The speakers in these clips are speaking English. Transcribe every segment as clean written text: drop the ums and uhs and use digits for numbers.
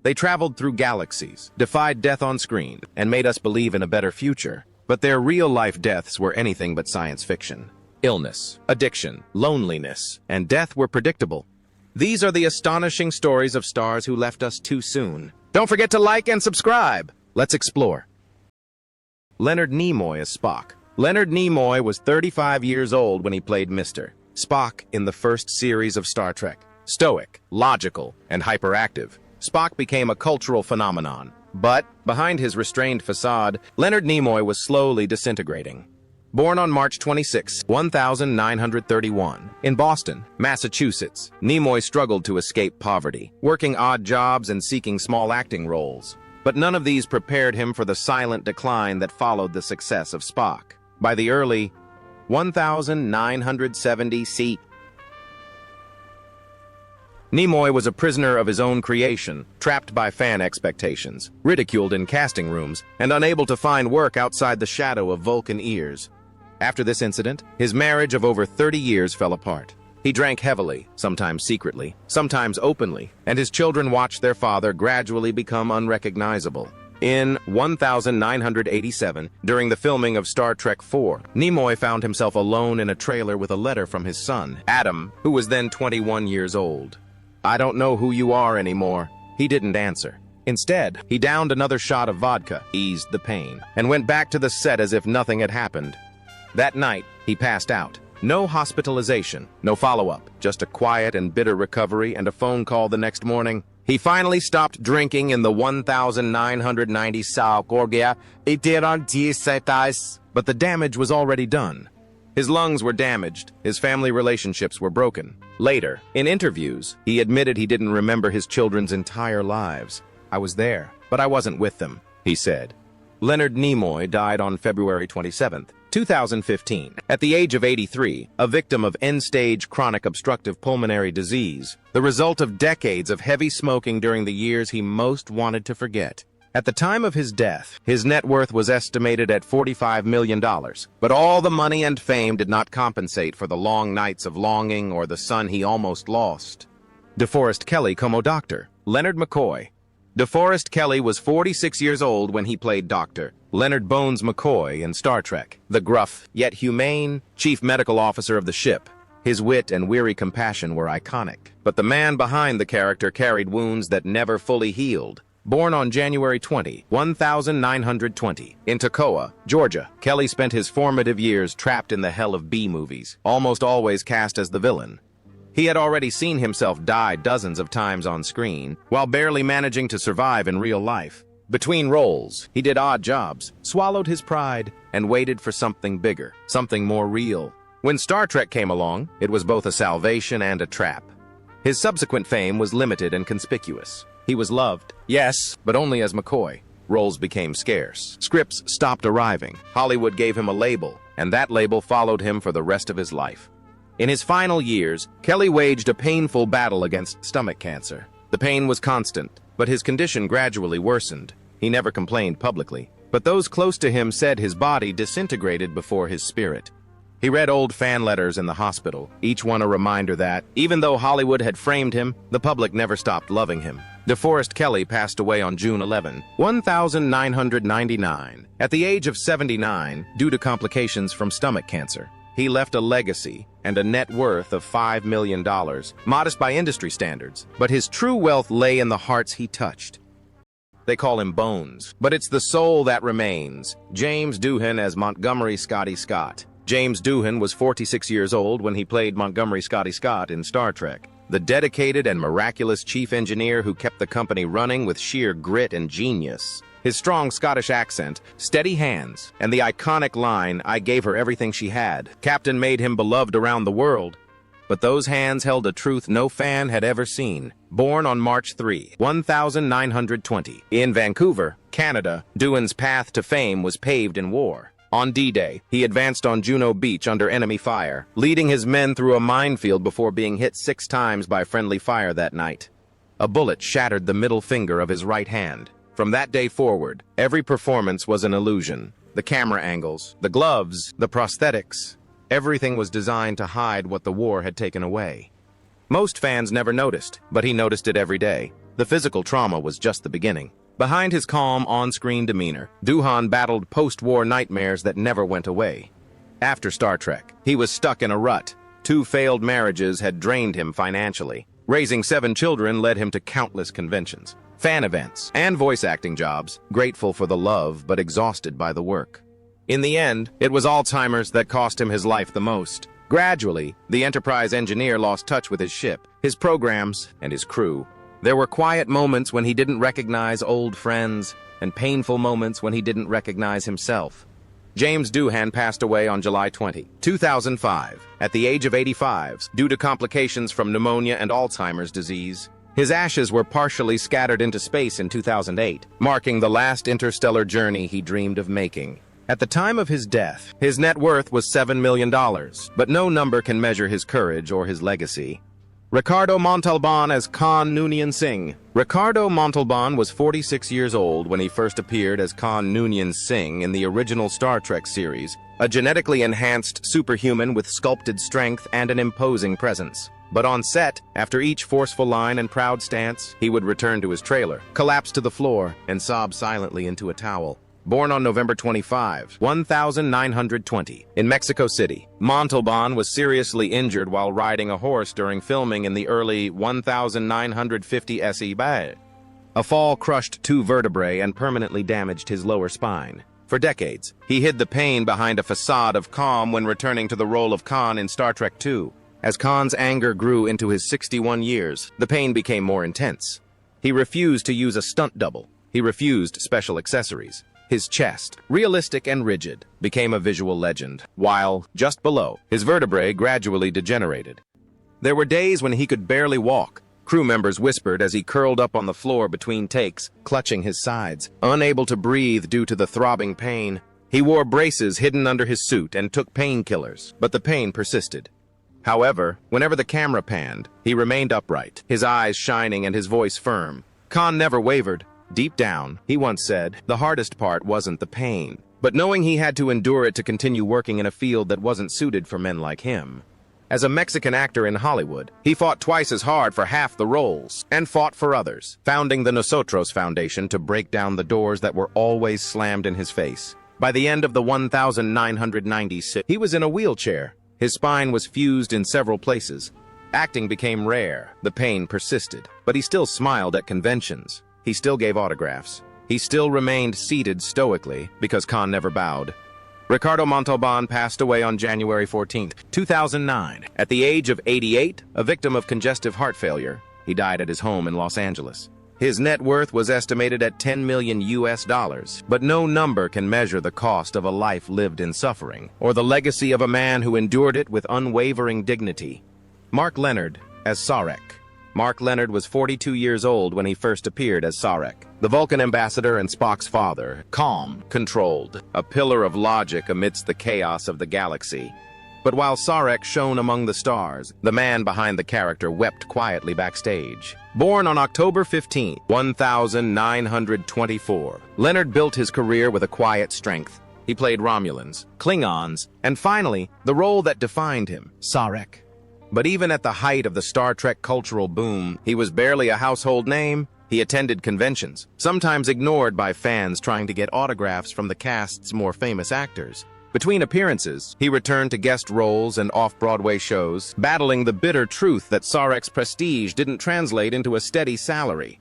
They traveled through galaxies, defied death on screen, and made us believe in a better future. But their real-life deaths were anything but science fiction. Illness, addiction, loneliness, and death were predictable. These are the astonishing stories of stars who left us too soon. Don't forget to like and subscribe. Let's explore. Leonard Nimoy as Spock. Leonard Nimoy was 35 years old when he played Mr. Spock in the first series of Star Trek. Stoic, logical, and hyperactive, Spock became a cultural phenomenon. But, behind his restrained facade, Leonard Nimoy was slowly disintegrating. Born on March 26, 1931, in Boston, Massachusetts, Nimoy struggled to escape poverty, working odd jobs and seeking small acting roles. But none of these prepared him for the silent decline that followed the success of Spock. By the early 1970 CE, Nimoy was a prisoner of his own creation, trapped by fan expectations, ridiculed in casting rooms, and unable to find work outside the shadow of Vulcan ears. After this incident, his marriage of over 30 years fell apart. He drank heavily, sometimes secretly, sometimes openly, and his children watched their father gradually become unrecognizable. In 1987, during the filming of Star Trek IV, Nimoy found himself alone in a trailer with a letter from his son, Adam, who was then 21 years old. "I don't know who you are anymore." He didn't answer. Instead, he downed another shot of vodka, eased the pain, and went back to the set as if nothing had happened. That night, he passed out. No hospitalization, no follow-up, just a quiet and bitter recovery and a phone call the next morning. He finally stopped drinking in the 1990 Salcorgia. But the damage was already done. His lungs were damaged, his family relationships were broken. Later, in interviews, he admitted he didn't remember his children's entire lives. "I was there, but I wasn't with them," he said. Leonard Nimoy died on February 27, 2015, at the age of 83, a victim of end-stage chronic obstructive pulmonary disease, the result of decades of heavy smoking during the years he most wanted to forget. At the time of his death, his net worth was estimated at $45 million, but all the money and fame did not compensate for the long nights of longing or the son he almost lost. DeForest Kelley como Dr. Leonard McCoy. DeForest Kelley was 46 years old when he played Dr. Leonard Bones McCoy in Star Trek, the gruff, yet humane, chief medical officer of the ship. His wit and weary compassion were iconic, but the man behind the character carried wounds that never fully healed. Born on January 20, 1920, in Toccoa, Georgia, Kelley spent his formative years trapped in the hell of B-movies, almost always cast as the villain. He had already seen himself die dozens of times on screen, while barely managing to survive in real life. Between roles, he did odd jobs, swallowed his pride, and waited for something bigger, something more real. When Star Trek came along, it was both a salvation and a trap. His subsequent fame was limited and conspicuous. He was loved, yes, but only as McCoy. Roles became scarce. Scripts stopped arriving. Hollywood gave him a label, and that label followed him for the rest of his life. In his final years, Kelley waged a painful battle against stomach cancer. The pain was constant, but his condition gradually worsened. He never complained publicly, but those close to him said his body disintegrated before his spirit. He read old fan letters in the hospital, each one a reminder that, even though Hollywood had framed him, the public never stopped loving him. DeForest Kelley passed away on June 11, 1999, at the age of 79 due to complications from stomach cancer. He left a legacy and a net worth of $5 million, modest by industry standards, but his true wealth lay in the hearts he touched. They call him Bones, but it's the soul that remains. James Doohan as Montgomery Scotty Scott. James Doohan was 46 years old when he played Montgomery Scotty Scott in Star Trek, the dedicated and miraculous chief engineer who kept the company running with sheer grit and genius. His strong Scottish accent, steady hands, and the iconic line, "I gave her everything she had," Captain made him beloved around the world. But those hands held a truth no fan had ever seen. Born on March 3, 1920, in Vancouver, Canada, Doohan's path to fame was paved in war. On D-Day, he advanced on Juno Beach under enemy fire, leading his men through a minefield before being hit 6 times by friendly fire that night. A bullet shattered the middle finger of his right hand. From that day forward, every performance was an illusion. The camera angles, the gloves, the prosthetics, everything was designed to hide what the war had taken away. Most fans never noticed, but he noticed it every day. The physical trauma was just the beginning. Behind his calm, on-screen demeanor, Doohan battled post-war nightmares that never went away. After Star Trek, he was stuck in a rut. 2 failed marriages had drained him financially. Raising 7 children led him to countless conventions, fan events, and voice acting jobs, grateful for the love but exhausted by the work. In the end, it was Alzheimer's that cost him his life the most. Gradually, the Enterprise engineer lost touch with his ship, his programs, and his crew. There were quiet moments when he didn't recognize old friends, and painful moments when he didn't recognize himself. James Doohan passed away on July 20, 2005, at the age of 85, due to complications from pneumonia and Alzheimer's disease. His ashes were partially scattered into space in 2008, marking the last interstellar journey he dreamed of making. At the time of his death, his net worth was $7 million, but no number can measure his courage or his legacy. Ricardo Montalban as Khan Noonien Singh. Ricardo Montalban was 46 years old when he first appeared as Khan Noonien Singh in the original Star Trek series, a genetically enhanced superhuman with sculpted strength and an imposing presence. But on set, after each forceful line and proud stance, he would return to his trailer, collapse to the floor, and sob silently into a towel. Born on November 25, 1920, in Mexico City, Montalban was seriously injured while riding a horse during filming in the early 1950 SE. A fall crushed 2 vertebrae and permanently damaged his lower spine. For decades, he hid the pain behind a facade of calm when returning to the role of Khan in Star Trek II. As Khan's anger grew into his 61 years, the pain became more intense. He refused to use a stunt double. He refused special accessories. His chest, realistic and rigid, became a visual legend, while, just below, his vertebrae gradually degenerated. There were days when he could barely walk. Crew members whispered as he curled up on the floor between takes, clutching his sides, unable to breathe due to the throbbing pain. He wore braces hidden under his suit and took painkillers, but the pain persisted. However, whenever the camera panned, he remained upright, his eyes shining and his voice firm. Khan never wavered. Deep down, he once said, the hardest part wasn't the pain, but knowing he had to endure it to continue working in a field that wasn't suited for men like him. As a Mexican actor in Hollywood, he fought twice as hard for half the roles, and fought for others, founding the Nosotros Foundation to break down the doors that were always slammed in his face. By the end of the 1996, he was in a wheelchair. His spine was fused in several places. Acting became rare, the pain persisted, but he still smiled at conventions. He still gave autographs. He still remained seated stoically because Khan never bowed. Ricardo Montalban passed away on January 14, 2009. At the age of 88, a victim of congestive heart failure, he died at his home in Los Angeles. His net worth was estimated at $10 million, but no number can measure the cost of a life lived in suffering, or the legacy of a man who endured it with unwavering dignity. Mark Lenard as Sarek. Mark Lenard was 42 years old when he first appeared as Sarek, the Vulcan ambassador and Spock's father, calm, controlled, a pillar of logic amidst the chaos of the galaxy. But while Sarek shone among the stars, the man behind the character wept quietly backstage. Born on October 15, 1924, Lenard built his career with a quiet strength. He played Romulans, Klingons, and finally, the role that defined him, Sarek. But even at the height of the Star Trek cultural boom, he was barely a household name. He attended conventions, sometimes ignored by fans trying to get autographs from the cast's more famous actors. Between appearances, he returned to guest roles and off-Broadway shows, battling the bitter truth that Sarek's prestige didn't translate into a steady salary.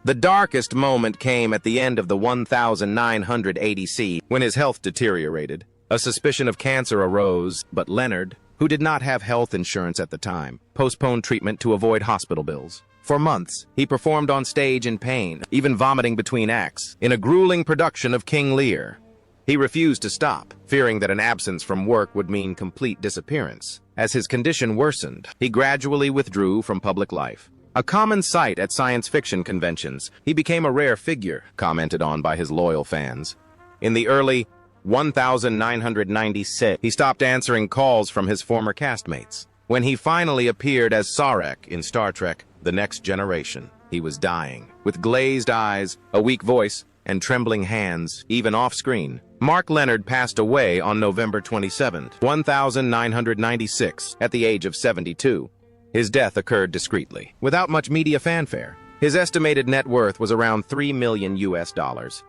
The darkest moment came at the end of the 1980s when his health deteriorated. A suspicion of cancer arose, but Lenard, who did not have health insurance at the time, postponed treatment to avoid hospital bills. For months, he performed on stage in pain, even vomiting between acts, in a grueling production of King Lear. He refused to stop, fearing that an absence from work would mean complete disappearance. As his condition worsened, he gradually withdrew from public life. A common sight at science fiction conventions, he became a rare figure, commented on by his loyal fans. In the early 1996, he stopped answering calls from his former castmates. When he finally appeared as Sarek in Star Trek: The Next Generation, he was dying, with glazed eyes, a weak voice, and trembling hands, even off-screen. Mark Lenard passed away on November 27, 1996, at the age of 72. His death occurred discreetly, without much media fanfare. His estimated net worth was around $3 million US,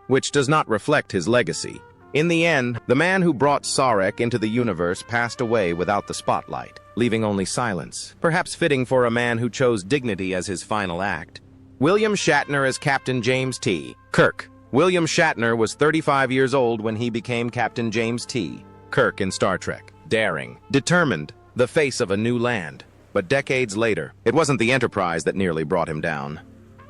which does not reflect his legacy. In the end, the man who brought Sarek into the universe passed away without the spotlight, leaving only silence, perhaps fitting for a man who chose dignity as his final act. William Shatner as Captain James T. Kirk. William Shatner was 35 years old when he became Captain James T. Kirk in Star Trek. Daring, determined, the face of a new land. But decades later, it wasn't the Enterprise that nearly brought him down.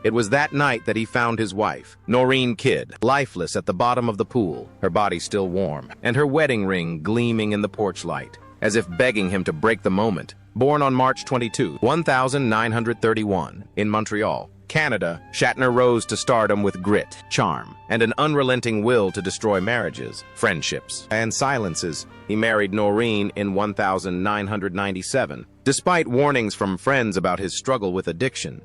It was that night that he found his wife, Noreen Kidd, lifeless at the bottom of the pool, her body still warm, and her wedding ring gleaming in the porch light, as if begging him to break the moment. Born on March 22, 1931, in Montreal, Canada, Shatner rose to stardom with grit, charm, and an unrelenting will to destroy marriages, friendships, and silences. He married Noreen in 1997, despite warnings from friends about his struggle with addiction.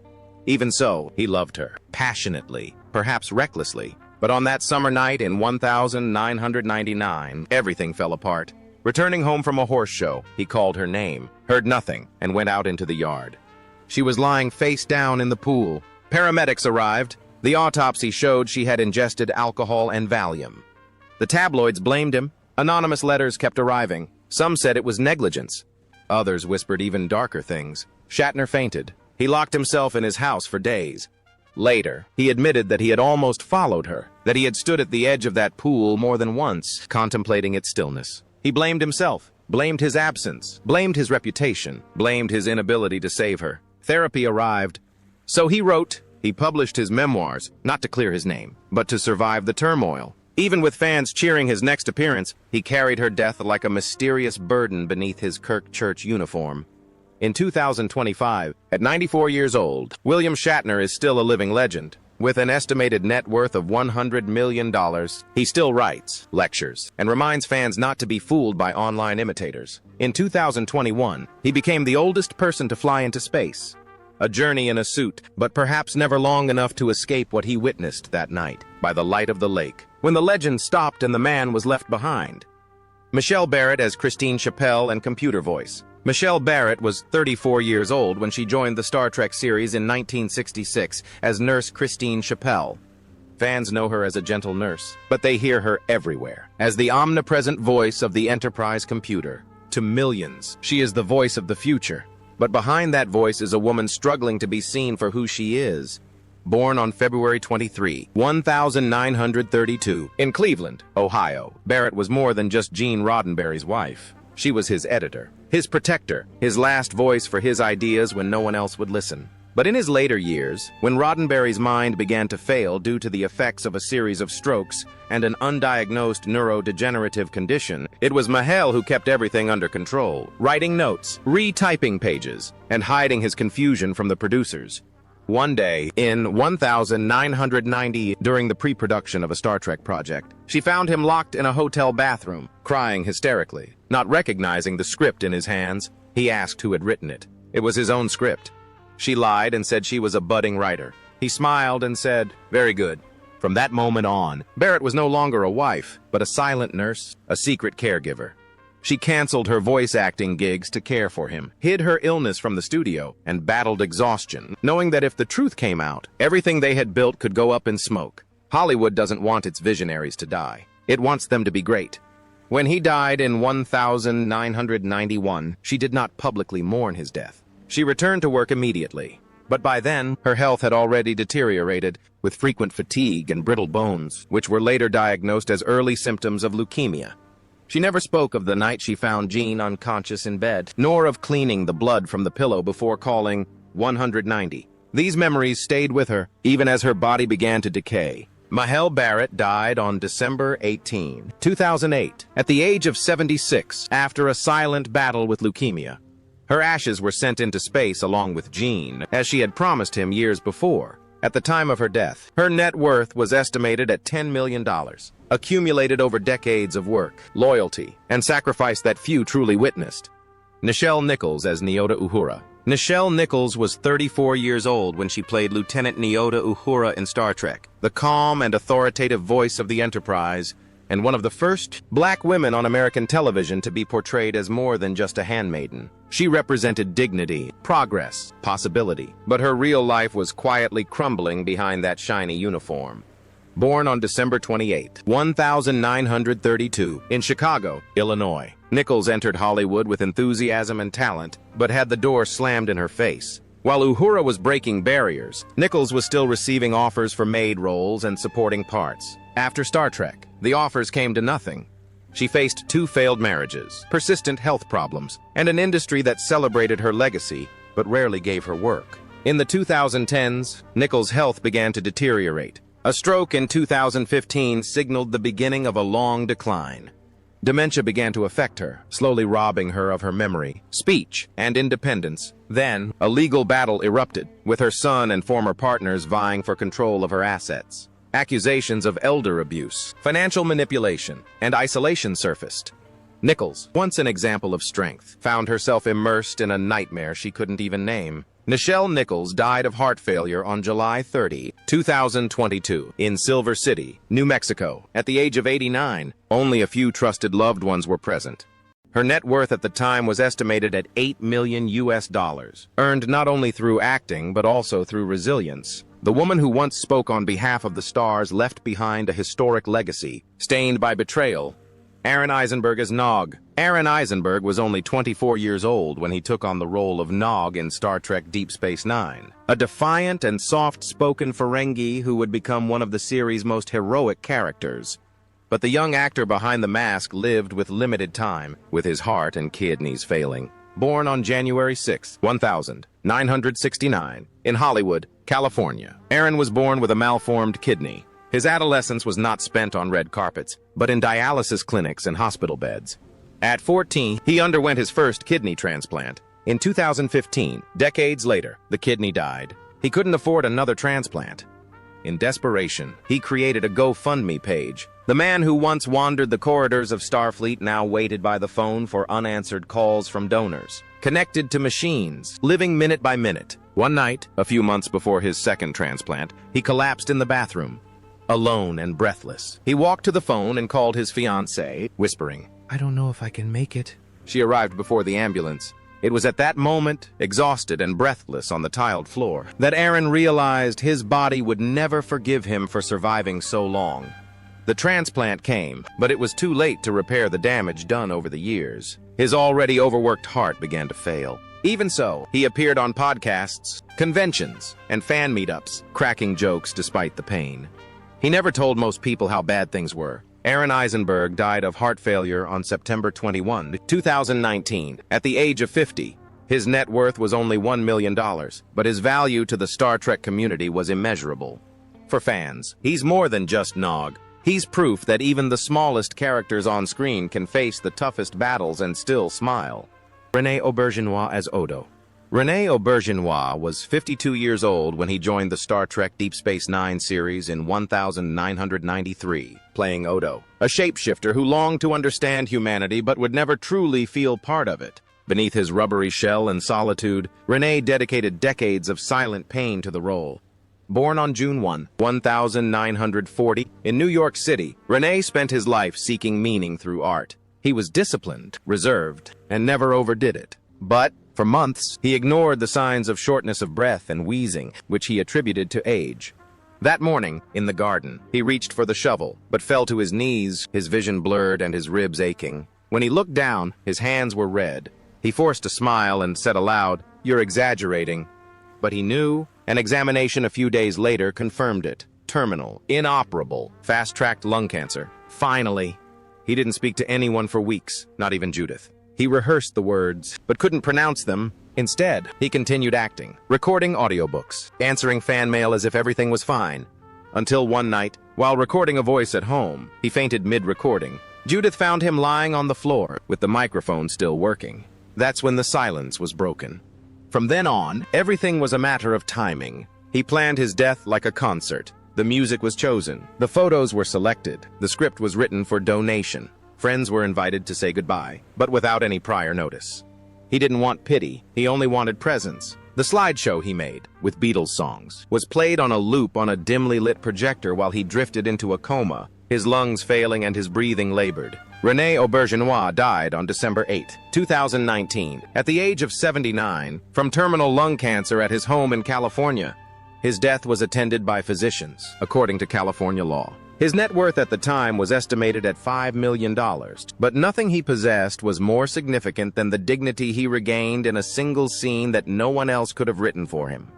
Even so, he loved her, passionately, perhaps recklessly. But on that summer night in 1999, everything fell apart. Returning home from a horse show, he called her name, heard nothing, and went out into the yard. She was lying face down in the pool. Paramedics arrived. The autopsy showed she had ingested alcohol and Valium. The tabloids blamed him. Anonymous letters kept arriving. Some said it was negligence. Others whispered even darker things. Shatner fainted. He locked himself in his house for days. Later, he admitted that he had almost followed her, that he had stood at the edge of that pool more than once, contemplating its stillness. He blamed himself, blamed his absence, blamed his reputation, blamed his inability to save her. Therapy arrived. So he wrote, he published his memoirs, not to clear his name, but to survive the turmoil. Even with fans cheering his next appearance, he carried her death like a mysterious burden beneath his Kirk Church uniform. In 2025, at 94 years old, William Shatner is still a living legend. With an estimated net worth of $100 million, he still writes, lectures, and reminds fans not to be fooled by online imitators. In 2021, he became the oldest person to fly into space. A journey in a suit, but perhaps never long enough to escape what he witnessed that night, by the light of the lake, when the legend stopped and the man was left behind. Michelle Barrett as Christine Chappell and computer voice. Michelle Barrett was 34 years old when she joined the Star Trek series in 1966 as Nurse Christine Chappell. Fans know her as a gentle nurse, but they hear her everywhere, as the omnipresent voice of the Enterprise computer. To millions, she is the voice of the future. But behind that voice is a woman struggling to be seen for who she is. Born on February 23, 1932, in Cleveland, Ohio, Barrett was more than just Gene Roddenberry's wife. She was his editor, his protector, his last voice for his ideas when no one else would listen. But in his later years, when Roddenberry's mind began to fail due to the effects of a series of strokes and an undiagnosed neurodegenerative condition, it was Michelle who kept everything under control, writing notes, retyping pages, and hiding his confusion from the producers. One day, in 1990, during the pre-production of a Star Trek project, she found him locked in a hotel bathroom, crying hysterically. Not recognizing the script in his hands, he asked who had written it. It was his own script. She lied and said she was a budding writer. He smiled and said, "Very good." From that moment on, Barrett was no longer a wife, but a silent nurse, a secret caregiver. She canceled her voice acting gigs to care for him, hid her illness from the studio, and battled exhaustion, knowing that if the truth came out, everything they had built could go up in smoke. Hollywood doesn't want its visionaries to die. It wants them to be great. When he died in 1991, she did not publicly mourn his death. She returned to work immediately. But by then, her health had already deteriorated, with frequent fatigue and brittle bones, which were later diagnosed as early symptoms of leukemia. She never spoke of the night she found Gene unconscious in bed, nor of cleaning the blood from the pillow before calling 190. These memories stayed with her, even as her body began to decay. Michelle Barrett died on December 18, 2008, at the age of 76, after a silent battle with leukemia. Her ashes were sent into space along with Gene, as she had promised him years before. At the time of her death, her net worth was estimated at $10 million, accumulated over decades of work, loyalty, and sacrifice that few truly witnessed. Nichelle Nichols as Nyota Uhura. Nichelle Nichols was 34 years old when she played Lieutenant Nyota Uhura in Star Trek, the calm and authoritative voice of the Enterprise. and one of the first black women on American television to be portrayed as more than just a handmaiden. She represented dignity, progress, possibility, but her real life was quietly crumbling behind that shiny uniform. Born on December 28, 1932, in Chicago, Illinois, Nichols entered Hollywood with enthusiasm and talent, but had the door slammed in her face. While Uhura was breaking barriers, Nichols was still receiving offers for maid roles and supporting parts. After Star Trek, the offers came to nothing. She faced 2 failed marriages, persistent health problems, and an industry that celebrated her legacy, but rarely gave her work. In the 2010s, Nichols' health began to deteriorate. A stroke in 2015 signaled the beginning of a long decline. Dementia began to affect her, slowly robbing her of her memory, speech, and independence. Then, a legal battle erupted, with her son and former partners vying for control of her assets. Accusations of elder abuse, financial manipulation, and isolation surfaced. Nichols, once an example of strength, found herself immersed in a nightmare she couldn't even name. Nichelle Nichols died of heart failure on July 30, 2022, in Silver City, New Mexico, at the age of 89. Only a few trusted loved ones were present. Her net worth at the time was estimated at $8 million, earned not only through acting but also through resilience. The woman who once spoke on behalf of the stars left behind a historic legacy, stained by betrayal. Aaron Eisenberg as Nog. Aaron Eisenberg was only 24 years old when he took on the role of Nog in Star Trek Deep Space Nine, a defiant and soft-spoken Ferengi who would become one of the series' most heroic characters. But the young actor behind the mask lived with limited time, with his heart and kidneys failing. Born on January 6, 1969, in Hollywood, California, Aaron was born with a malformed kidney. His adolescence was not spent on red carpets, but in dialysis clinics and hospital beds. At 14, he underwent his first kidney transplant. In 2015, decades later, the kidney died. He couldn't afford another transplant. In desperation, he created a GoFundMe page. The man who once wandered the corridors of Starfleet now waited by the phone for unanswered calls from donors, connected to machines, living minute by minute. One night, a few months before his second transplant, he collapsed in the bathroom. Alone and breathless, he walked to the phone and called his fiancée, whispering, "I don't know if I can make it." She arrived before the ambulance. It was at that moment, exhausted and breathless on the tiled floor, that Aaron realized his body would never forgive him for surviving so long. The transplant came, but it was too late to repair the damage done over the years. His already overworked heart began to fail. Even so, he appeared on podcasts, conventions, and fan meetups, cracking jokes despite the pain. He never told most people how bad things were. Aaron Eisenberg died of heart failure on September 21, 2019, at the age of 50. His net worth was only $1 million, but his value to the Star Trek community was immeasurable. For fans, he's more than just Nog. He's proof that even the smallest characters on screen can face the toughest battles and still smile. René Auberjonois as Odo. René Auberjonois was 52 years old when he joined the Star Trek Deep Space Nine series in 1993, playing Odo, a shapeshifter who longed to understand humanity but would never truly feel part of it. Beneath his rubbery shell and solitude, René dedicated decades of silent pain to the role. Born on June 1, 1940, in New York City, René spent his life seeking meaning through art. He was disciplined, reserved, and never overdid it. But, for months, he ignored the signs of shortness of breath and wheezing, which he attributed to age. That morning, in the garden, he reached for the shovel, but fell to his knees, his vision blurred and his ribs aching. When he looked down, his hands were red. He forced a smile and said aloud, "You're exaggerating." But he knew. An examination a few days later confirmed it. Terminal, inoperable, fast-tracked lung cancer. Finally. He didn't speak to anyone for weeks, not even Judith. He rehearsed the words, but couldn't pronounce them. Instead, he continued acting, recording audiobooks, answering fan mail as if everything was fine. Until one night, while recording a voice at home, he fainted mid-recording. Judith found him lying on the floor, with the microphone still working. That's when the silence was broken. From then on, everything was a matter of timing. He planned his death like a concert. The music was chosen. The photos were selected. The script was written for donation. Friends were invited to say goodbye, but without any prior notice. He didn't want pity. He only wanted presence. The slideshow he made, with Beatles songs, was played on a loop on a dimly lit projector while he drifted into a coma. his lungs failing and his breathing labored. René Auberjonois died on December 8, 2019, at the age of 79, from terminal lung cancer at his home in California. His death was attended by physicians, according to California law. His net worth at the time was estimated at $5 million, but nothing he possessed was more significant than the dignity he regained in a single scene that no one else could have written for him.